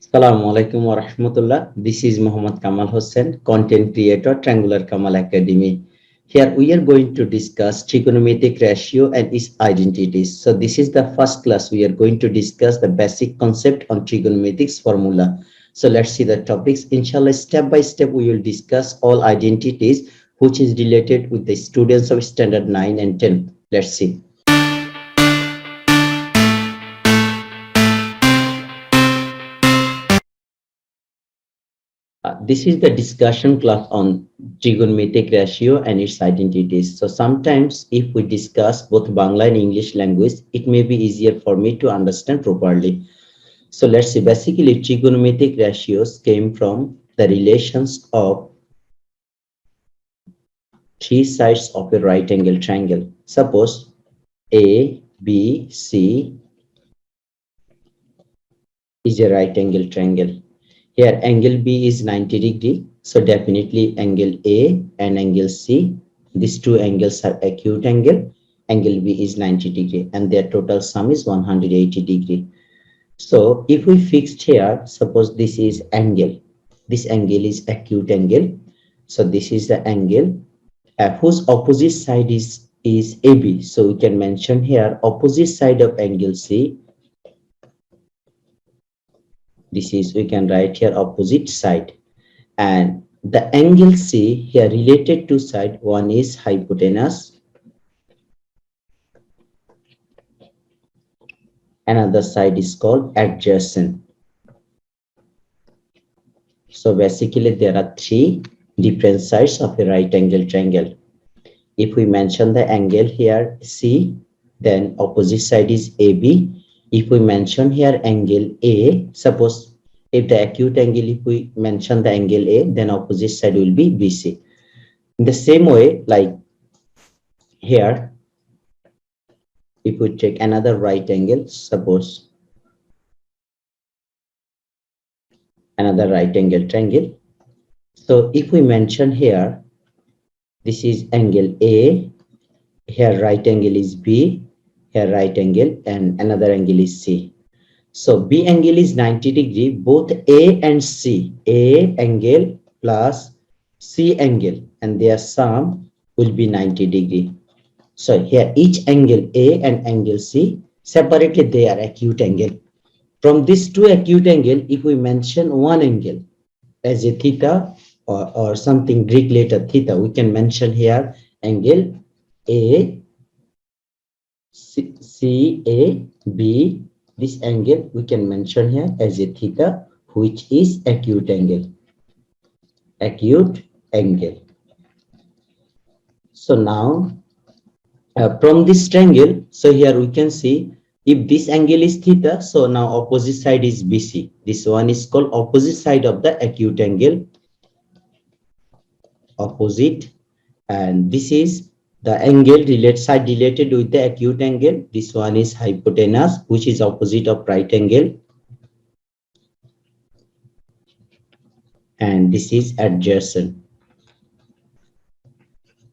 Assalamu alaikum wa rahmatullah. This is Muhammad Kamal Hossain, content creator, Triangular Kamal Academy. Here we are going to discuss trigonometric ratio and its identities. So this is the first class. We are going to discuss the basic concept on trigonometrics formula. So let's see the topics. Inshallah, step by step, we will discuss all identities which is related with the students of standard 9 and 10. Let's see. This is the discussion class on trigonometric ratio and its identities. So sometimes if we discuss both Bangla and English language, it may be easier for me to understand properly. So let's see, basically trigonometric ratios came from the relations of three sides of a right angle triangle. Suppose A, B, C is a right angle triangle. Here angle B is 90 degree. So definitely angle A and angle C, these two angles are acute angle. Angle B is 90 degree and their total sum is 180 degree. So if we fixed here, suppose this is angle. This angle is acute angle. So this is the angle whose opposite side is AB. So we can mention here opposite side of angle C. This is, we can write here opposite side, and the angle C here related to side, one is hypotenuse, another side is called adjacent. So basically there are three different sides of a right angle triangle. If we mention the angle here C, then opposite side is AB. If we mention here angle A, suppose if the acute angle, if we mention the angle A, then opposite side will be BC. In the same way, like here, if we take another right angle, suppose another right angle triangle. So if we mention here, this is angle A, here right angle is B, here right angle, and another angle is C. So B angle is 90 degree, both A and C, A angle plus C angle, and their sum will be 90 degree. So here each angle A and angle C, separately they are acute angle. From these two acute angle, if we mention one angle as a theta or something Greek letter theta, we can mention here angle A, C, A, B. This angle we can mention here as a theta, which is acute angle. Acute angle. So now from this triangle, so here we can see if this angle is theta, so now opposite side is BC. This one is called opposite side of the acute angle. Opposite, and this is the angle side related with the acute angle. This one is hypotenuse, which is opposite of right angle, and this is adjacent.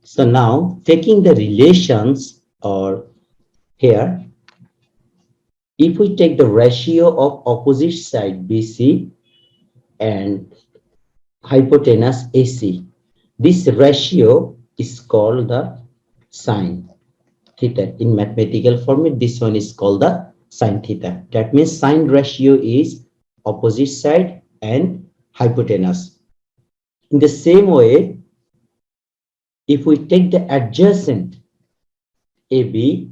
So now taking the relations, or here if we take the ratio of opposite side BC and hypotenuse AC, this ratio is called the sine theta. In mathematical format, this one is called the sine theta. That means sine ratio is opposite side and hypotenuse. In the same way, if we take the adjacent AB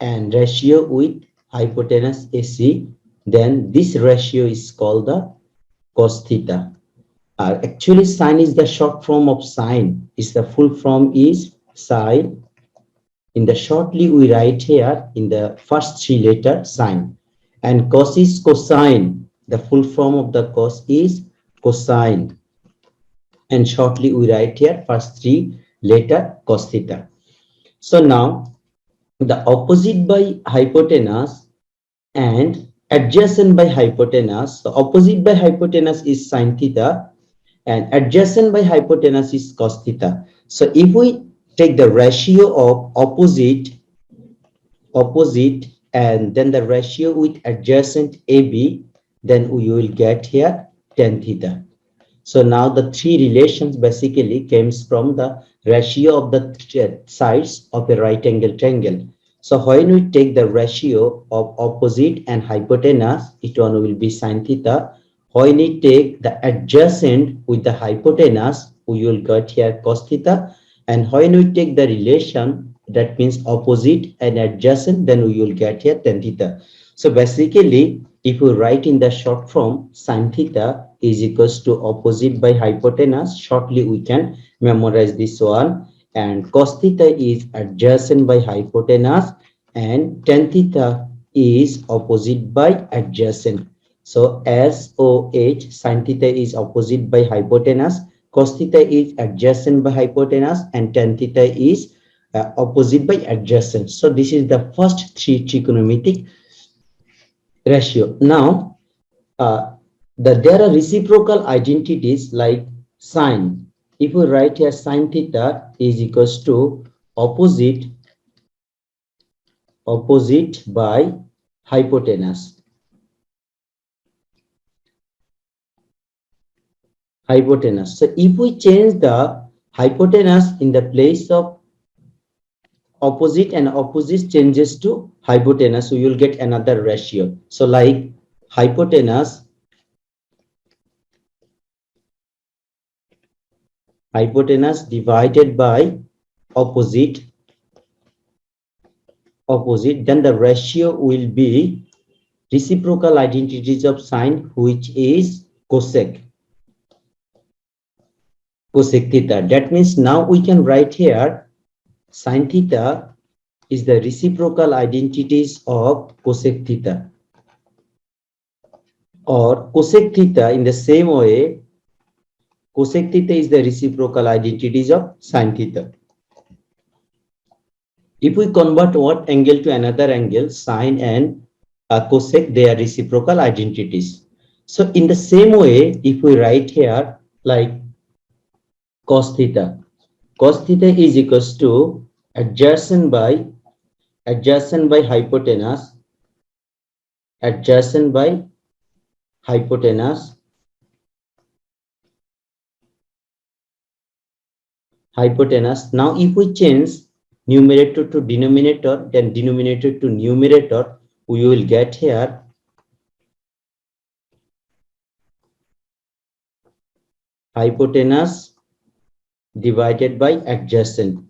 and ratio with hypotenuse AC, then this ratio is called the cos theta. Actually, sine is the short form of sine. Is the full form is sine. In the shortly we write here in the first three letter sine, and cos is cosine. The full form of the cos is cosine, and shortly we write here first three letter cos theta. So now the opposite by hypotenuse and adjacent by hypotenuse. So opposite by hypotenuse is sine theta, and adjacent by hypotenuse is cos theta. So if we take the ratio of opposite and then the ratio with adjacent AB, then we will get here tan theta. So now the three relations basically comes from the ratio of the sides of a right angle triangle. So when we take the ratio of opposite and hypotenuse, it one will be sin theta. When we take the adjacent with the hypotenuse, we will get here cos theta. And when we take the relation, that means opposite and adjacent, then we will get here tan theta. So basically, if we write in the short form, sin theta is equals to opposite by hypotenuse. Shortly, we can memorize this one. And cos theta is adjacent by hypotenuse, and tan theta is opposite by adjacent. So SOH, sin theta is opposite by hypotenuse, cos theta is adjacent by hypotenuse, and tan theta is opposite by adjacent. So this is the first three trigonometric ratio. Now, there are reciprocal identities like sine. If we write here sine theta is equals to opposite by hypotenuse. So if we change the hypotenuse in the place of opposite and opposite changes to hypotenuse, we will get another ratio. So like hypotenuse divided by opposite, then the ratio will be reciprocal identities of sine, which is cosec theta. That means now we can write here sine theta is the reciprocal identities of cosec theta, or cosec theta in the same way, cosec theta is the reciprocal identities of sine theta. If we convert one angle to another angle, sine and cosec, they are reciprocal identities. So in the same way, if we write here like cos theta is equals to adjacent by hypotenuse, hypotenuse. Now if we change numerator to denominator, then denominator to numerator, we will get here hypotenuse divided by adjacent.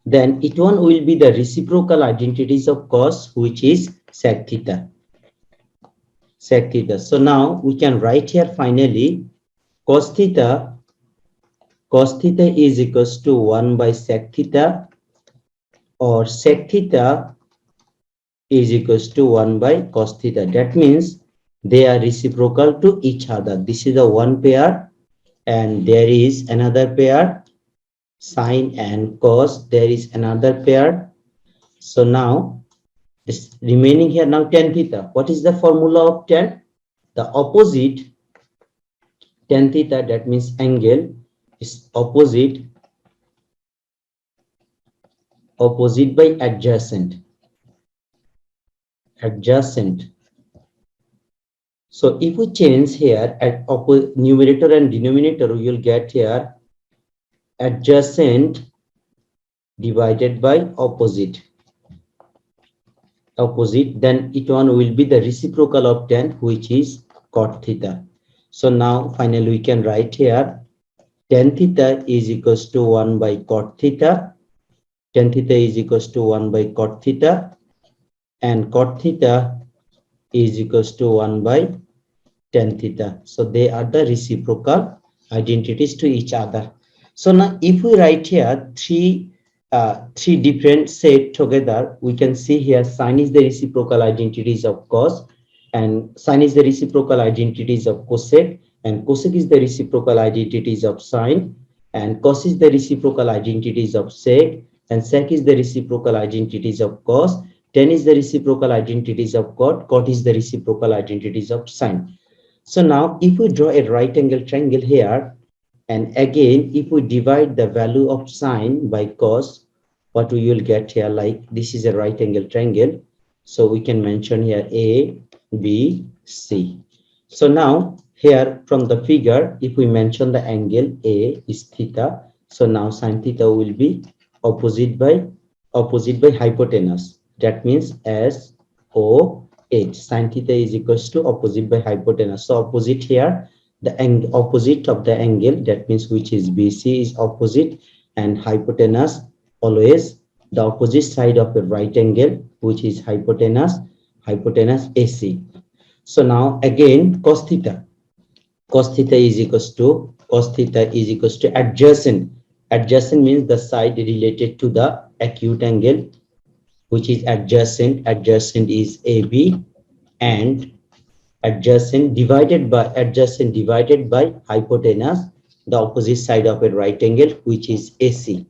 Then it one will be the reciprocal identities of cos, which is sec theta. So now we can write here finally cos theta is equals to 1 by sec theta, or sec theta is equals to 1 by cos theta. That means they are reciprocal to each other. This is the one pair, and there is another pair, sine and cos, there is another pair. So now this remaining here now tan theta. What is the formula of tan? The opposite tan theta, that means angle, is opposite by adjacent. So if we change here at numerator and denominator, we will get here adjacent divided by opposite, then it one will be the reciprocal of tan, which is cot theta. So now finally we can write here tan theta is equals to 1 by cot theta. Tan theta is equals to 1 by cot theta, and cot theta is equals to 1 by tan theta. So they are the reciprocal identities to each other. So now if we write here three different set together, we can see here sine is the reciprocal identities of cos, and sine is the reciprocal identities of cosec, and cosec is the reciprocal identities of sine, and cos is the reciprocal identities of sec, and sec is the reciprocal identities of cos, tan is the reciprocal identities of cot is the reciprocal identities of sine. So now if we draw a right angle triangle here, and again if we divide the value of sine by cos, what we will get here, like this is a right angle triangle, so we can mention here A, BC. So now here from the figure, if we mention the angle A is theta, so now sin theta will be opposite by hypotenuse. That means SOH. Sin theta is equals to opposite by hypotenuse. So opposite here, the opposite of the angle, that means which is BC is opposite, and hypotenuse always the opposite side of a right angle, which is hypotenuse AC. So now again cos theta. Cos theta is equals to adjacent. Adjacent means the side related to the acute angle, which is adjacent. Adjacent is AB, and adjacent divided by hypotenuse, the opposite side of a right angle, which is AC.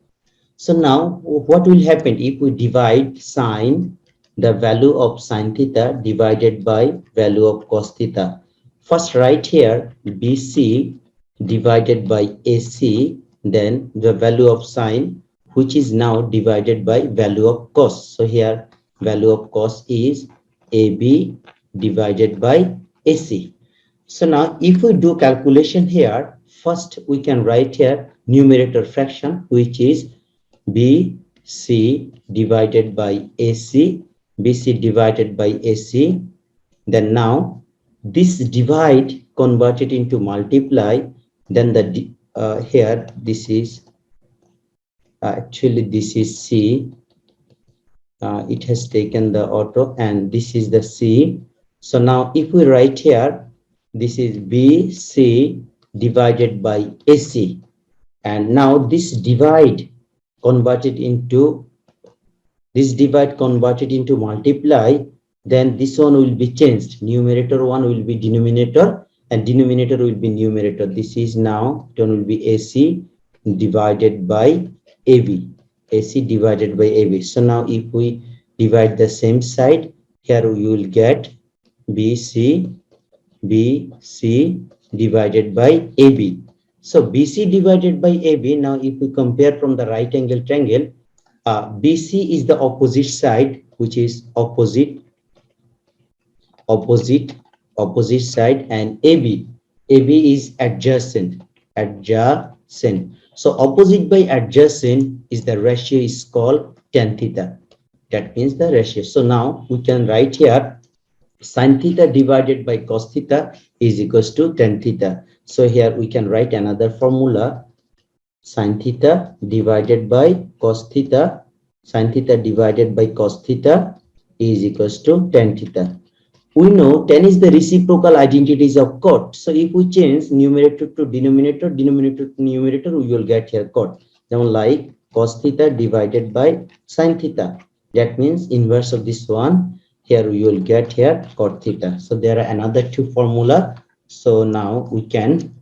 So now what will happen if we divide the value of sin theta divided by value of cos theta? First write here BC divided by AC, then the value of sin, which is now divided by value of cos. So here value of cos is AB divided by AC. So now if we do calculation here, first we can write here numerator fraction, which is BC divided by AC, BC divided by AC. Then now this divide converted into multiply, then the here this is actually this is C. It has taken the auto, and this is the C. So now if we write here, this is BC divided by AC, and now this divide converted into multiply, then this one will be changed. Numerator one will be denominator, and denominator will be numerator. This is now it will be AC divided by AB. AC divided by AB. So now if we divide the same side, here we will get BC divided by AB. So BC divided by AB. Now if we compare from the right angle triangle, BC is the opposite side, which is opposite side, and AB is adjacent. So opposite by adjacent is the ratio is called tan theta. That means the ratio. So now we can write here sin theta divided by cos theta is equals to tan theta. So here we can write another formula. Sin theta divided by cos theta. Sin theta divided by cos theta is equals to tan theta. We know tan is the reciprocal identities of cot. So if we change numerator to denominator, denominator to numerator, we will get here cot. Now like cos theta divided by sin theta. That means inverse of this one. Here we will get here cot theta. So there are another two formula. So now we can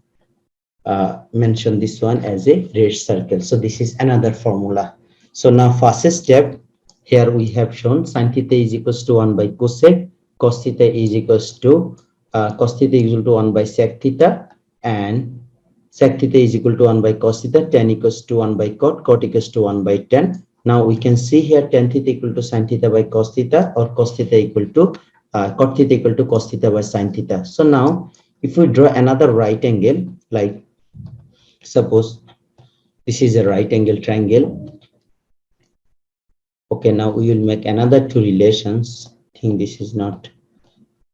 mention this one as a red circle. So this is another formula. So now first step, here we have shown sin theta is equals to 1 by cosec, cos theta is equals to 1 by sec theta, and sec theta is equal to 1 by cos theta, tan equals to 1 by cot, cot equals to 1 by tan. Now we can see here tan theta equal to sin theta by cos theta, or cos theta equal to cot theta equal to cos theta by sin theta. So now if we draw another right angle, like suppose this is a right angle triangle. Okay, now we will make another two relations. I think this is not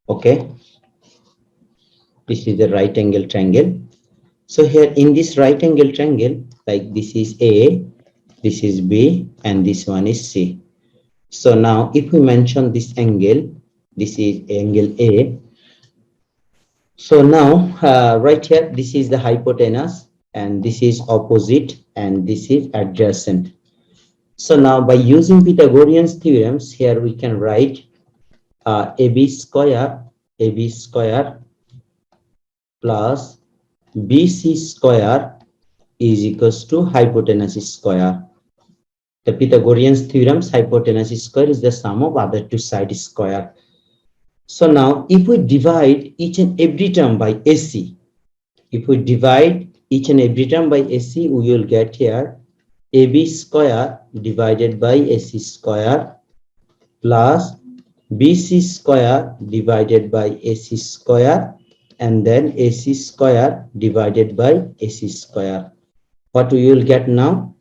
okay. This is the right angle triangle. So here in this right angle triangle, like this is A, this is B, and this one is C. So now if we mention this angle, this is angle A. So now right here, this is the hypotenuse, and this is opposite, and this is adjacent. So now by using Pythagorean's theorems, here we can write AB square plus BC square is equals to hypotenuse square. The Pythagorean's theorems, hypotenuse square is the sum of other two side square. So now if we divide each and every term by AC, we will get here AB square divided by AC square plus BC square divided by AC square, and then AC square divided by AC square. What we will get now?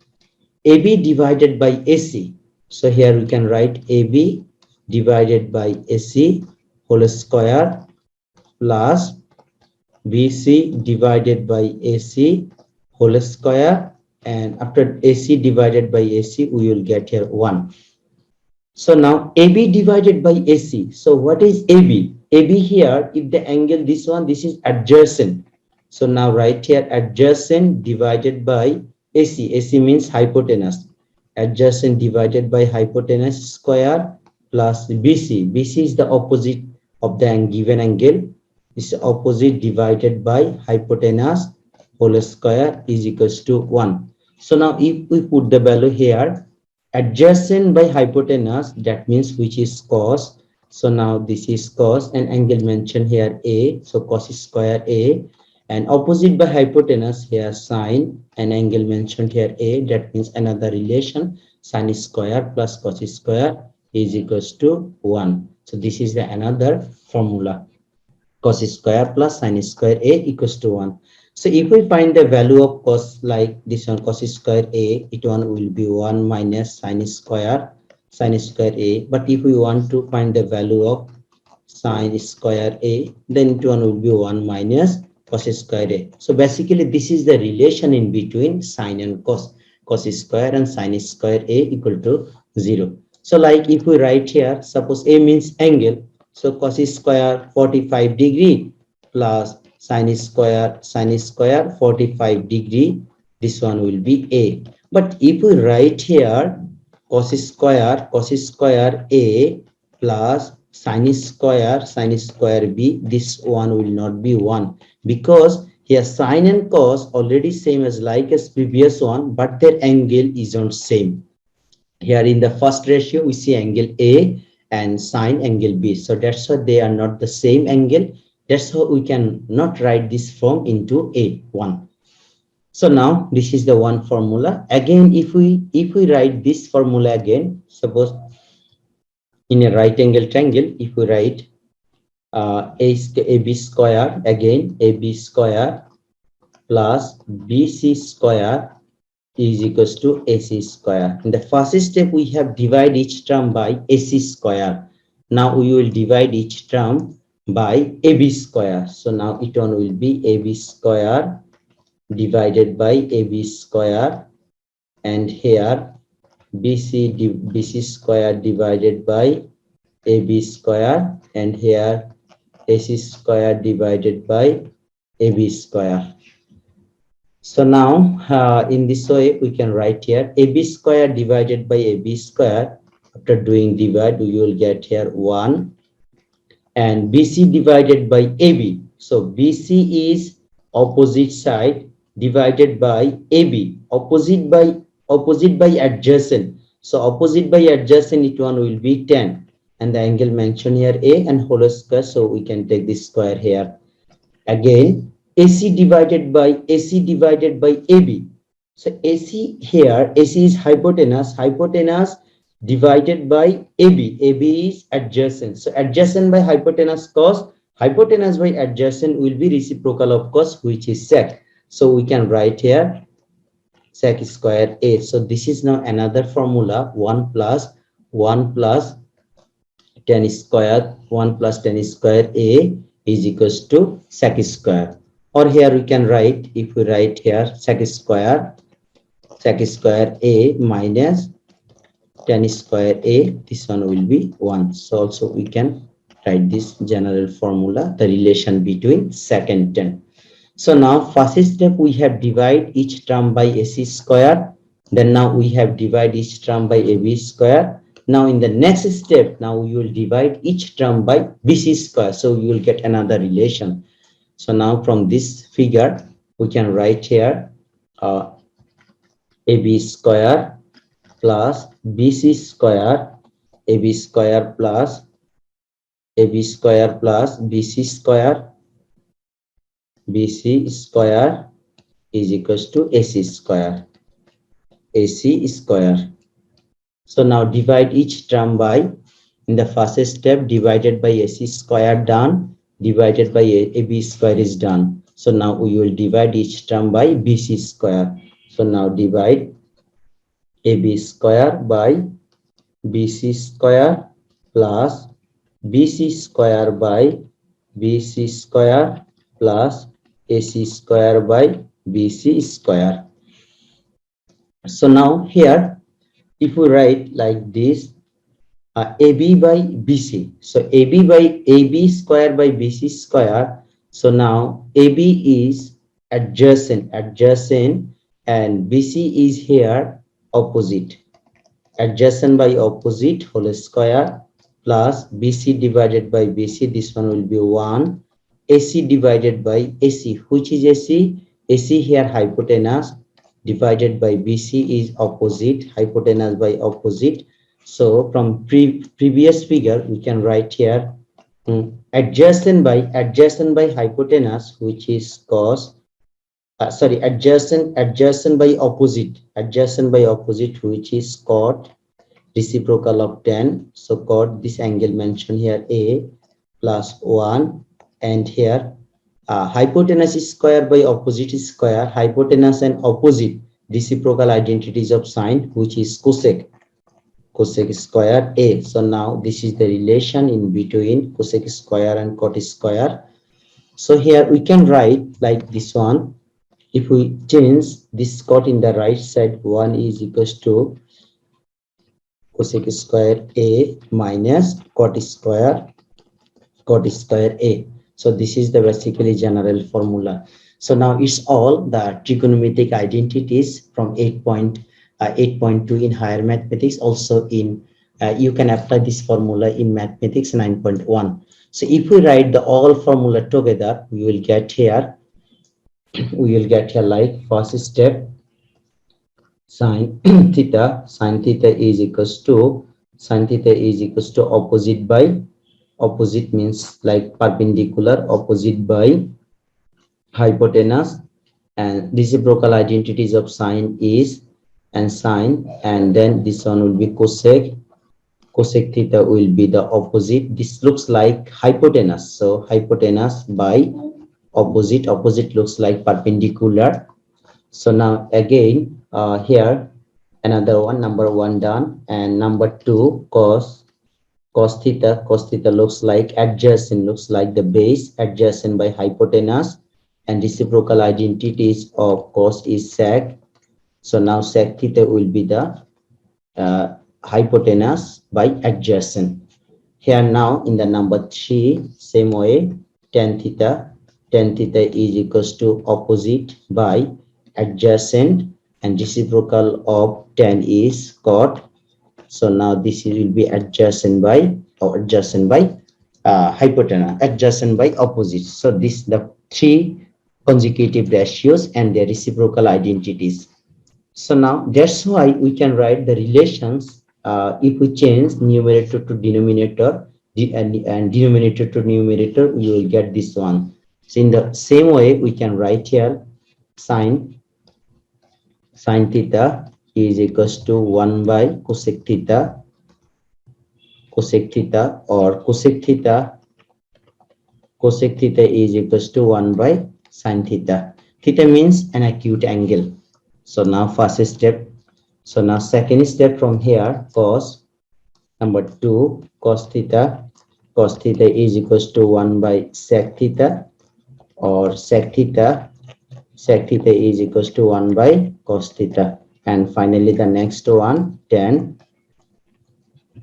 AB divided by AC. So here we can write AB divided by AC whole square plus BC divided by AC whole square, and after AC divided by AC we will get here 1. So now AB divided by AC. So what is AB? AB here, if the angle this one, this is adjacent. So now right here adjacent divided by AC. AC means hypotenuse. Adjacent divided by hypotenuse square plus BC. BC is the opposite of the given angle. This is opposite divided by hypotenuse whole square is equals to 1. So now if we put the value here, adjacent by hypotenuse, that means which is cos. So now this is cos, and angle mentioned here A, so cos square A, and opposite by hypotenuse here sine, and angle mentioned here A, that means another relation, sine square plus cos square is equals to 1. So this is the another formula, cos square plus sine square A equals to 1. So if we find the value of cos, like this one, cos square A, it one will be 1 minus sine square A. But if we want to find the value of sine square A, then it one will be 1 minus cos square A. So basically this is the relation in between sine and cos. Cos square and sine square A equal to 0. So like if we write here, suppose A means angle, so cos square 45 degree plus sine square 45 degree, this one will be A. But if we write here cos square A plus sine square B, this one will not be 1, because here sine and cos already same as like as previous one, but their angle isn't same. Here in the first ratio we see angle A and sine angle B, so that's why they are not the same angle. That's how we can not write this form into A1. So now this is the one formula. Again, if we write this formula again, suppose in a right angle triangle, if we write AB square, again AB square plus BC square is equals to AC square. In the first step, we have divide each term by AC square. Now we will divide each term by AB square. So now it one will be AB square divided by AB square, and here BC square divided by AB square, and here AC square divided by AB square. So now in this way we can write here AB square divided by AB square. After doing divide, we will get here 1, and BC divided by AB. So BC is opposite side divided by AB, opposite by adjacent. So opposite by adjacent, it one will be 10, and the angle mentioned here A and whole square, so we can take this square here. Again AC divided by AB. So AC here, AC is hypotenuse divided by AB. AB is adjacent. So adjacent by hypotenuse cos, hypotenuse by adjacent will be reciprocal of cos, which is sec. So we can write here sec square A. So this is now another formula, 1 plus tan square, 1 plus tan square A is equals to sec square. Or here we can write, if we write here sec square A minus tan square A, this one will be 1. So also we can write this general formula, the relation between sec and tan. So now first step we have divide each term by AC square, then now we have divide each term by AB square. Now in the next step, now we will divide each term by BC square, so we will get another relation. So now from this figure we can write here AB square plus BC square, AB square plus BC square is equals to AC square. So now divide each term by In the first step, divided by AC square done, divided by AB square is done. So now we will divide each term by BC square. So now divide AB square by BC square plus BC square by BC square plus AC square by BC square. So now here, if we write like this, AB by BC. So AB by AB square by BC square. So now AB is adjacent, and BC is here opposite. Adjacent by opposite whole square plus BC divided by BC. This one will be 1. AC divided by AC. Which is AC? AC here hypotenuse divided by BC is opposite. Hypotenuse by opposite. So from previous figure, we can write here adjacent by hypotenuse, which is cos. Adjacent by opposite, which is cot reciprocal of tan. So cot this angle mentioned here A plus 1, and here hypotenuse is square by opposite is square. Hypotenuse and opposite reciprocal identities of sine, which is cosec square A. So now this is the relation in between cosec square and cot square. So here we can write like this one. If we change this cot in the right side, 1 is equals to cosec square A minus cot square A. So this is the basically general formula. So now it's all the trigonometric identities from 8.2 in higher mathematics. Also in you can apply this formula in mathematics 9.1. So if we write the all formula together, we will get here like first step, sine theta is equals to opposite by opposite, means like perpendicular, opposite by hypotenuse, and reciprocal identities of sine is and sine, and then this one will be cosec theta will be the opposite. This looks like hypotenuse, so hypotenuse by opposite looks like perpendicular. So now again here another one, number 1 done, and number 2 cos theta looks like adjacent, looks like the base adjacent by hypotenuse, and reciprocal identities of cos is sec. So now sec theta will be the hypotenuse by adjacent. Here now in the number 3, same way, tan theta is equals to opposite by adjacent, and reciprocal of tan is cot. So now this will be adjacent by hypotenuse, adjacent by opposite. So this the 3 consecutive ratios and their reciprocal identities. So now that's why we can write the relations if we change numerator to denominator and denominator to numerator, we will get this one. So in the same way, we can write here sine theta is equals to 1 by cosec theta, or cosec theta is equals to 1 by sine theta. Theta means an acute angle. So now first step. So now second step from here, cos number 2 cos theta is equals to 1 by sec theta, or sec theta is equals to 1 by cos theta. And finally the next one, tan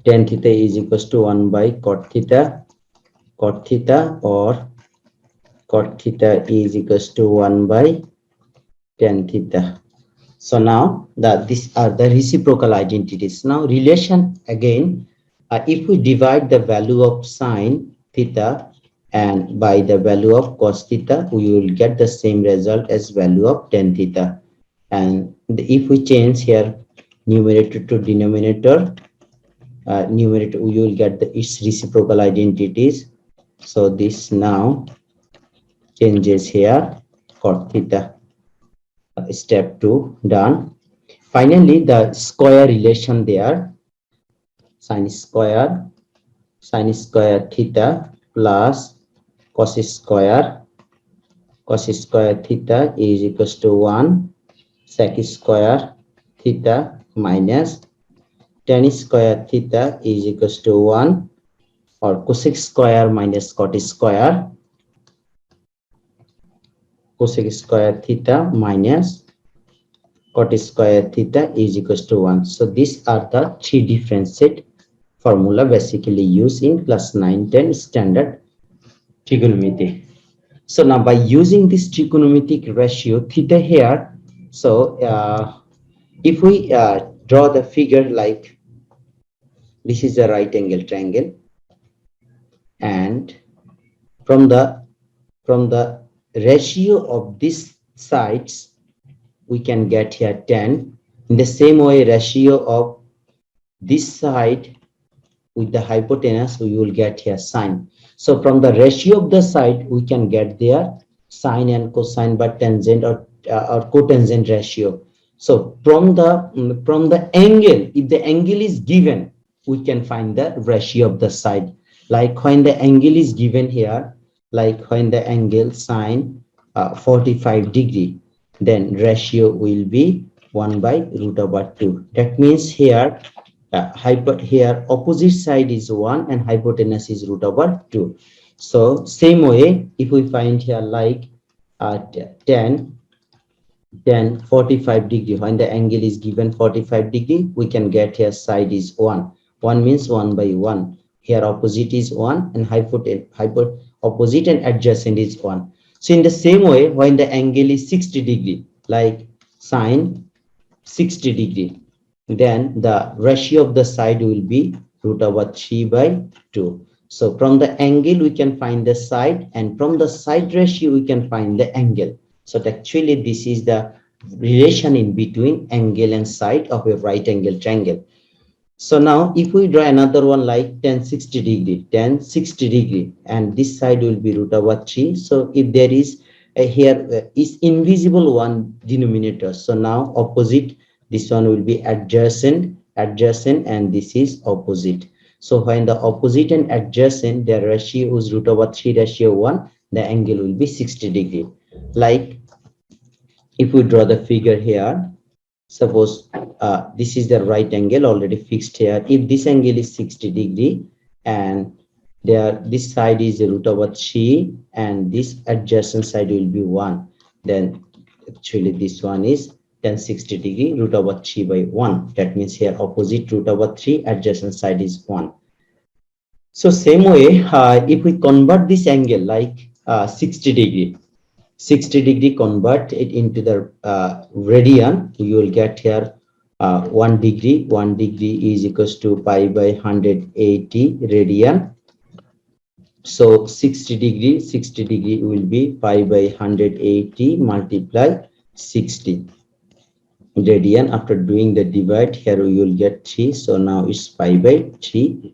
theta is equals to 1 by cot theta, or cot theta is equals to 1 by tan theta. So now these are the reciprocal identities. Now relation again, if we divide the value of sine theta and by the value of cos theta, we will get the same result as value of tan theta. And if we change here numerator to denominator, numerator we will get its reciprocal identities. So this now changes here cot theta. Step 2 done. Finally the square relation there, sine square sin square theta plus cos square theta is equals to 1 sec square theta minus tan square theta is equals to 1 or cosec square minus cosec square theta minus cot square theta is equals to 1. So these are the three different set formula basically used in class 9-10 standard trigonometry. So now by using this trigonometric ratio theta here, so if we draw the figure like this is a right angle triangle, and from the ratio of these sides we can get here 10. In the same way, ratio of this side with the hypotenuse we will get here sine. So from the ratio of the side we can get their sine and cosine by tangent or cotangent ratio. So from the angle, if the angle is given, we can find the ratio of the side. Like when the angle is given here, like when the angle sine 45 degree, then ratio will be 1 by root over 2. That means here here opposite side is 1 and hypotenuse is root over 2. So same way, if we find here like 10 45 degree, when the angle is given 45 degree, we can get here side is 1. 1 means 1 by 1. Here opposite is 1 and opposite and adjacent is 1. So in the same way, when the angle is 60 degree, like sine 60 degree, then the ratio of the side will be root over 3 by 2. So from the angle we can find the side, and from the side ratio we can find the angle. So actually this is the relation in between angle and side of a right angle triangle. So now if we draw another one like tan 60 degree, and this side will be root over 3. So if there is here is invisible one denominator, so now opposite, this one will be adjacent, and this is opposite. So when the opposite and adjacent, their ratio is root over 3 ratio 1, the angle will be 60 degree. Like if we draw the figure here, suppose this is the right angle already fixed here. If this angle is 60 degree and there this side is root over 3 and this adjacent side will be 1, then actually this one is tan 60 degree root over 3 by 1. That means here opposite root over 3, adjacent side is 1. So same way, if we convert this angle like 60 degree, convert it into the radian, you will get here 1 degree. 1 degree is equals to pi by 180 radian. So 60 degree will be pi by 180 multiply 60 radian. After doing the divide here, we will get 3. So now it's pi by 3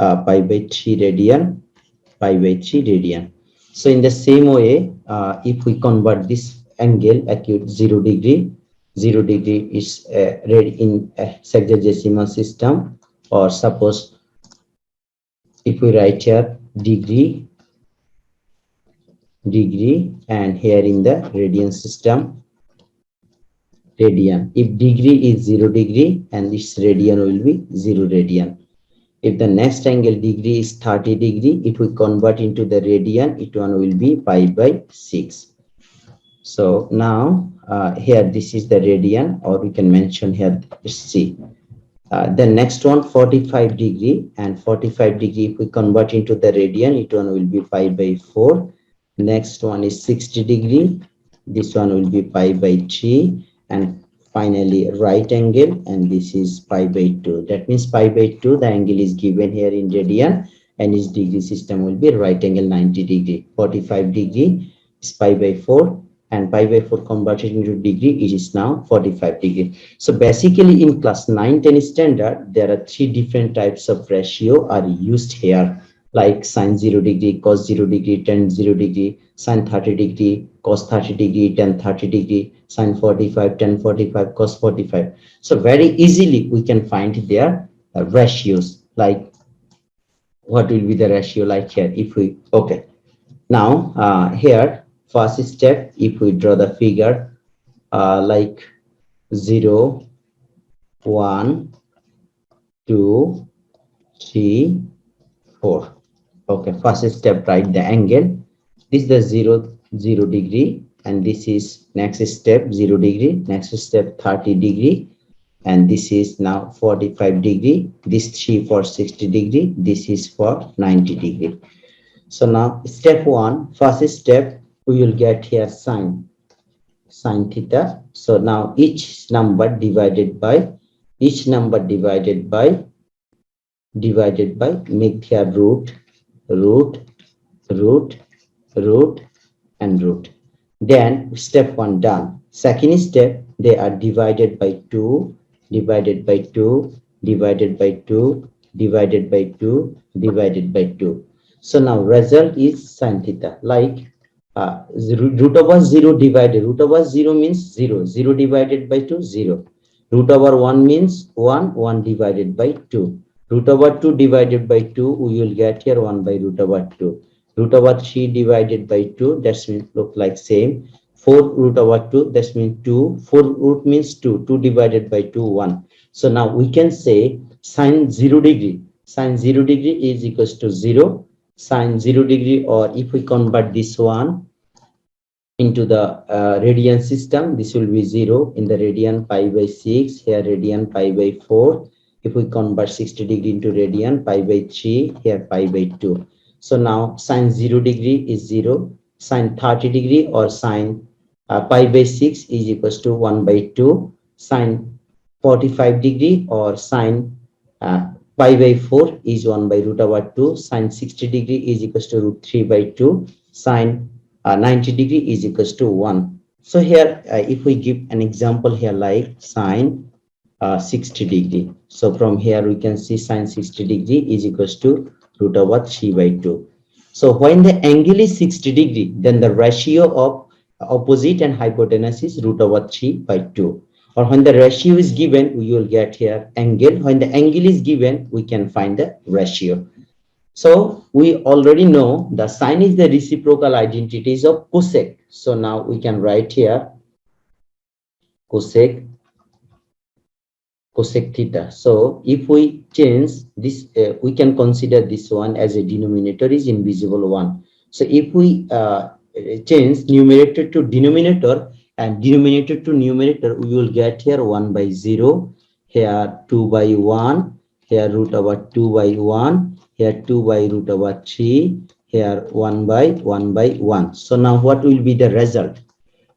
radian, pi by 3 radian. So in the same way, if we convert this angle acute 0 degree is read in a sexagesimal system, or suppose if we write here degree, and here in the radian system, radian. If degree is 0 degree, and this radian will be 0 radian. If the next angle degree is 30 degree, if we convert into the radian, it one will be pi by 6. So now here this is the radian, or we can mention here C. The next one 45 degree, and 45 degree if we convert into the radian, it one will be pi by 4. Next one is 60 degree, this one will be pi by 3, and finally right angle, and this is pi by 2. That means pi by 2, the angle is given here in radian, and its degree system will be right angle 90 degree. 45 degree is pi by 4, and pi by 4 converted into degree, it is now 45 degree. So basically in class 9-10 standard, there are 3 different types of ratio are used here, like sine 0 degree, cos 0 degree, tan 0 degree, sine 30 degree, cos 30 degree, tan 30 degree, sine 45, tan 45, cos 45. So very easily we can find their ratios. Like what will be the ratio like here if we, okay. Now here first step, if we draw the figure like 0, 1, 2, 3, 4. Okay, first step, write the angle. This is the 0 degree, and this is next step 0 degree, next step 30 degree, and this is now 45 degree. This 3 for 60 degree, this is for 90 degree. So now step 1, first step, we will get here sine theta. So now each number divided by make here root, root, and root. Then step 1 done. Second step, they are divided by 2, divided by 2, divided by 2, divided by 2, divided by 2. So now result is sine theta, like root over 0 divided, root over 0 means 0, 0 divided by 2, 0. Root over 1 means 1, 1 divided by 2. Root over 2 divided by 2, we will get here 1 by root over 2. Root over 3 divided by 2, that means look like same. 4 root over 2, that means 2. 4 root means 2. 2 divided by 2, 1. So now we can say sine 0 degree. Sine 0 degree is equals to 0. Sine 0 degree, or if we convert this one into the radian system, this will be 0 in the radian pi by 6, here radian pi by 4. If we convert 60 degree into radian, pi by 3, here pi by 2. So now sine 0 degree is 0, sine 30 degree or sine pi by 6 is equals to 1 by 2, sine 45 degree or sine pi by 4 is 1 by root over 2, sine 60 degree is equals to root 3 by 2, sine 90 degree is equals to 1. So here if we give an example here like sine 60 degree. So from here we can see sine 60 degree is equals to root over 3 by 2. So when the angle is 60 degree, then the ratio of opposite and hypotenuse is root over 3 by 2. Or when the ratio is given, we will get here angle. When the angle is given, we can find the ratio. So we already know the sine is the reciprocal identities of cosec. So now we can write here cosec theta. So if we change this, we can consider this one as a denominator is invisible one. So if we change numerator to denominator and denominator to numerator, we will get here 1 by 0, here 2 by 1, here root over 2 by 1, here 2 by root over 3, here 1 by 1. So now what will be the result?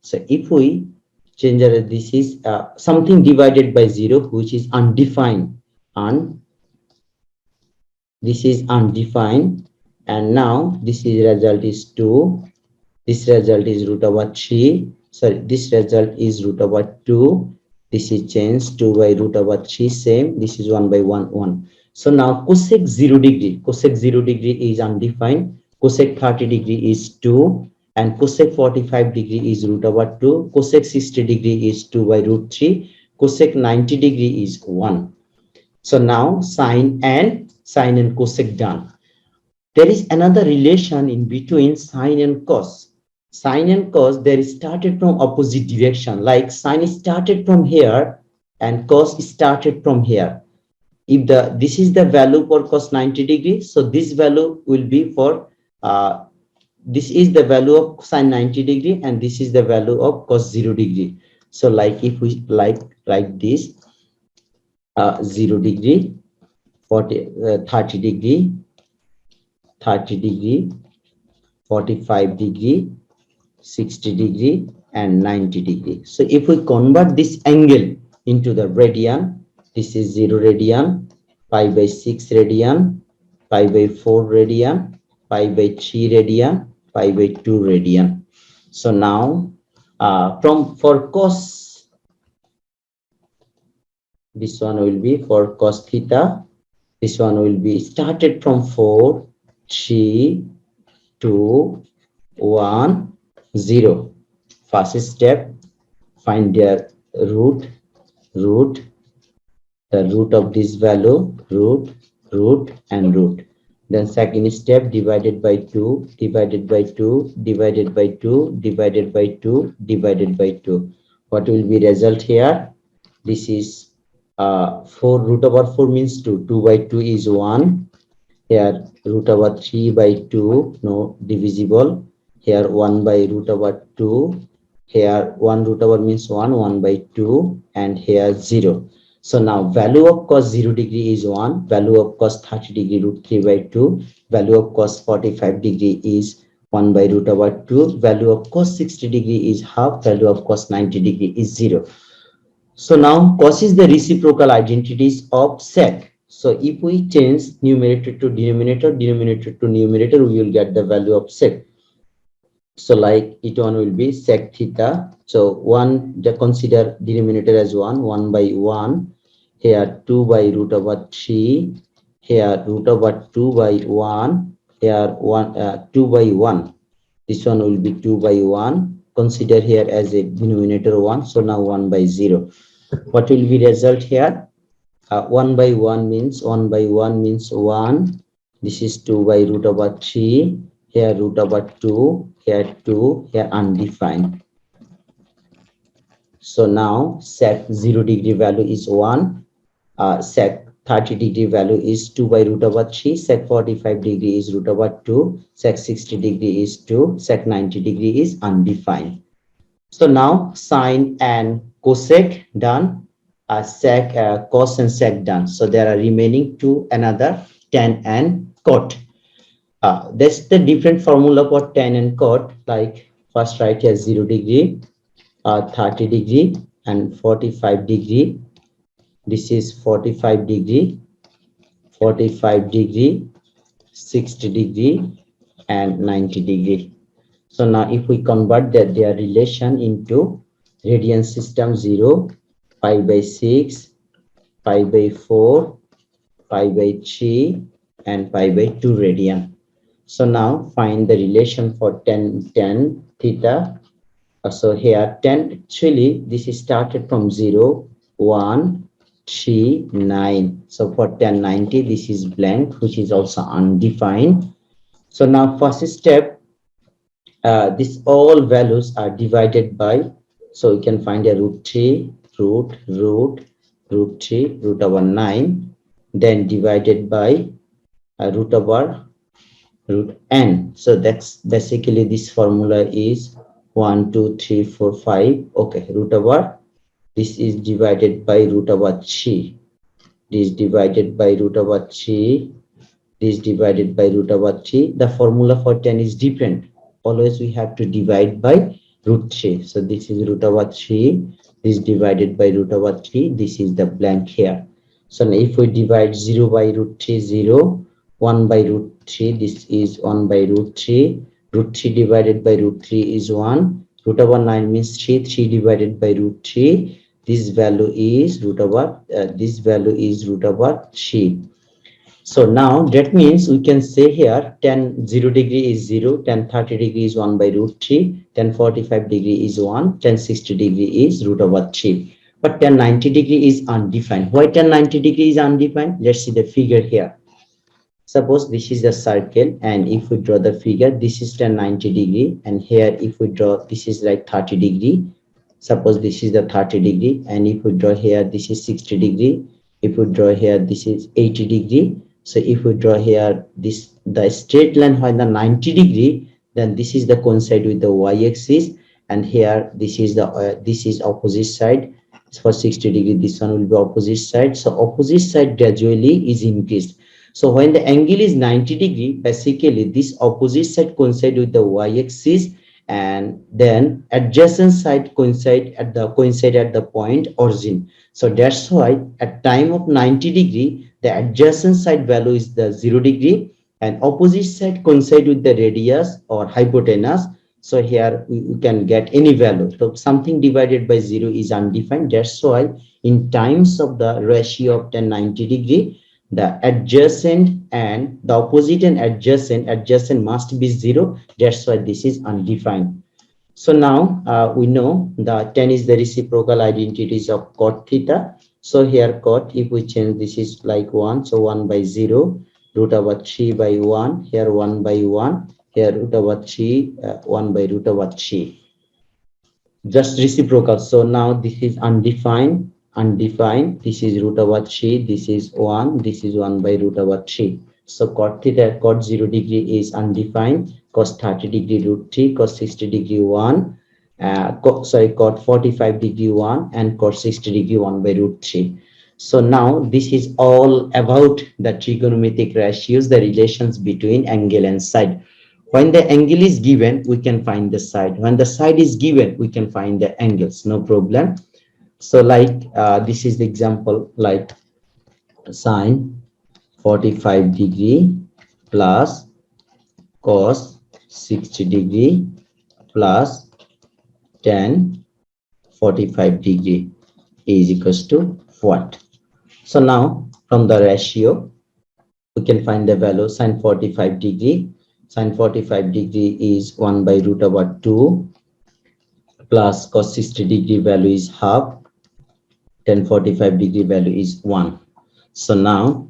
So if we change this is something divided by 0, which is undefined, and this is undefined, and now this is result is 2, this result is root over 3, sorry, this result is root over 2, this is changed 2 by root over 3, same, this is 1 by 1. So now cosec 0 degree is undefined, cosec 30 degree is 2, and cosec 45 degree is root over 2, cosec 60 degree is 2 by root 3, cosec 90 degree is 1. So now sine and cosec done. There is another relation in between sine and cos. Sine and cos, they started from opposite direction, like sine started from here and cos started from here. If this is the value for cos 90 degree, so this value will be for this is the value of sine 90 degree and this is the value of cos 0 degree. So like if we like this 0 degree, 30 degree, 45 degree, 60 degree, and 90 degree. So if we convert this angle into the radian, this is 0 radian, pi by 6 radian, pi by 4 radian, pi by 3 radian, pi by 2 radian. So now for cos, this one will be for cos theta, this one will be started from 4, 3, 2, 1, 0. First step, find their root, the root of this value, root, and root. Then second step, divided by 2, divided by 2, divided by 2, divided by 2, divided by 2. What will be result here? This is 4 root over 4 means 2. 2 by 2 is 1. Here root over 3 by 2, no divisible. Here 1 by root over 2. Here 1 root over means 1, 1 by 2, and here 0. So now value of cos 0 degree is 1, value of cos 30 degree root 3 by 2, value of cos 45 degree is 1 by root over 2, value of cos 60 degree is half, value of cos 90 degree is 0. So now cos is the reciprocal identities of sec. So if we change numerator to denominator, denominator to numerator, we will get the value of sec. So like it one will be sec theta. So one, the consider denominator as 1 by 1. Here 2 by root over 3. Here root over 2 by 1. Here 2 by 1. This one will be 2 by 1. Consider here as a denominator 1. So now 1 by 0. What will be result here? 1 by 1 means 1 by 1 means 1. This is 2 by root over 3. Here root over 2. Here 2. Here undefined. So now sec 0 degree value is 1. Sec 30 degree value is 2 by root over 3. Sec 45 degree is root over 2. Sec 60 degree is 2. Sec 90 degree is undefined. So now sine and cosec done, sec, cos and sec done. So there are remaining two, another tan and cot. That's the different formula for tan and cot. Like first write here 0 degree, 30 degree, and 45 degree. This is 45 degree, 45 degree, 60 degree, and 90 degree. So now if we convert that their relation into radian system, 0, pi by 6, pi by 4, pi by 3, and pi by 2 radian. So now find the relation for tan theta. So here tan, actually this is started from 0, 1, 3, 9. So for tan 90 this is blank, which is also undefined. So now first step, these all values are divided by, so we can find a root 3, root 3, root over 9, then divided by root over root n. So that's basically this formula is 1, 2, 3, 4, 5. Okay, root over, this is divided by root over 3. This divided by root over 3. This divided by root over 3. The formula for 10 is different. Always we have to divide by root 3. So this is root over 3. This divided by root over 3. This is the blank here. So now if we divide 0 by root 3, 0. 1 by root 3. This is 1 by root 3. Root 3 divided by root 3 is 1. Root over 9 means 3. 3 divided by root 3. This value is root over, this value is root over 3. So now that means we can say here tan 0 degree is 0, tan 30 degree is 1 by root 3, tan 45 degree is 1, tan 60 degree is root over 3. But tan 90 degree is undefined. Why tan 90 degree is undefined? Let's see the figure here. Suppose this is the circle, and if we draw the figure, this is tan 90 degree, and here if we draw, this is like 30 degree. Suppose this is the 30 degree, and if we draw here, this is 60 degree. If we draw here, this is 80 degree. So if we draw here this, the straight line when the 90 degree, then this is the coincide with the y-axis, and here this is the this is opposite side. For 60 degree, this one will be opposite side. So opposite side gradually is increased. So when the angle is 90 degree, basically this opposite side coincide with the y-axis, and then adjacent side coincide at the point origin. So that's why at time of 90 degree, the adjacent side value is the 0 degree, and opposite side coincide with the radius or hypotenuse. So here we can get any value. So something divided by 0 is undefined. That's why in times of the ratio of tan 90 degree, the adjacent and the opposite and adjacent must be 0. That's why this is undefined. So now we know the tan is the reciprocal identities of cot theta. So here cot, if we change, this is like 1, so 1 by 0. root over 3 by 1, here 1 by 1, here root over 3, 1 by root over 3. Just reciprocal. So now this is undefined, undefined. This is root over 3, this is 1, this is 1 by root over 3. So cot theta, cot 0 degree is undefined, cos 30 degree root 3, cos 60 degree 1, cot 45 degree 1, and cot 60 degree 1 by root 3. So now this is all about the trigonometric ratios, the relations between angle and side. When the angle is given, we can find the side. When the side is given, we can find the angles, no problem. So like this is the example, like sine 45 degree plus cos 60 degree plus tan 45 degree is equals to what? So now from the ratio, we can find the value. Sine 45 degree. Sine 45 degree is 1 by root over 2 plus cos 60 degree value is half. Tan 45 degree value is 1. So now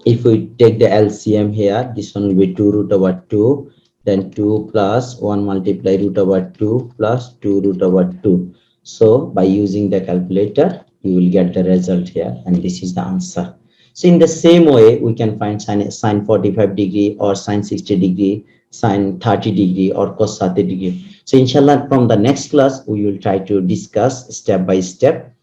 if we take the LCM here, this one will be 2 root over 2, then 2 plus 1 multiply root over 2 plus 2 root over 2. So by using the calculator, you will get the result here, and this is the answer. So in the same way, we can find sine 45 degree or sine 60 degree, sine 30 degree or cos 30 degree. So inshallah, from the next class, we will try to discuss step by step.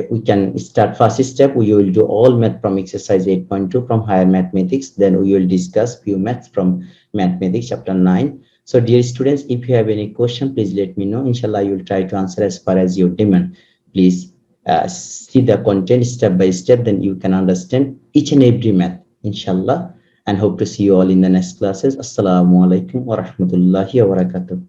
We can start first step. We will do all math from exercise 8.2 from higher mathematics. Then we will discuss few maths from mathematics chapter 9. So dear students, if you have any question, please let me know. Inshallah, you will try to answer as far as your demand. Please see the content step by step, then you can understand each and every math, inshallah. And hope to see you all in the next classes. Assalamu alaikum wa rahmatullahi wa barakatuh.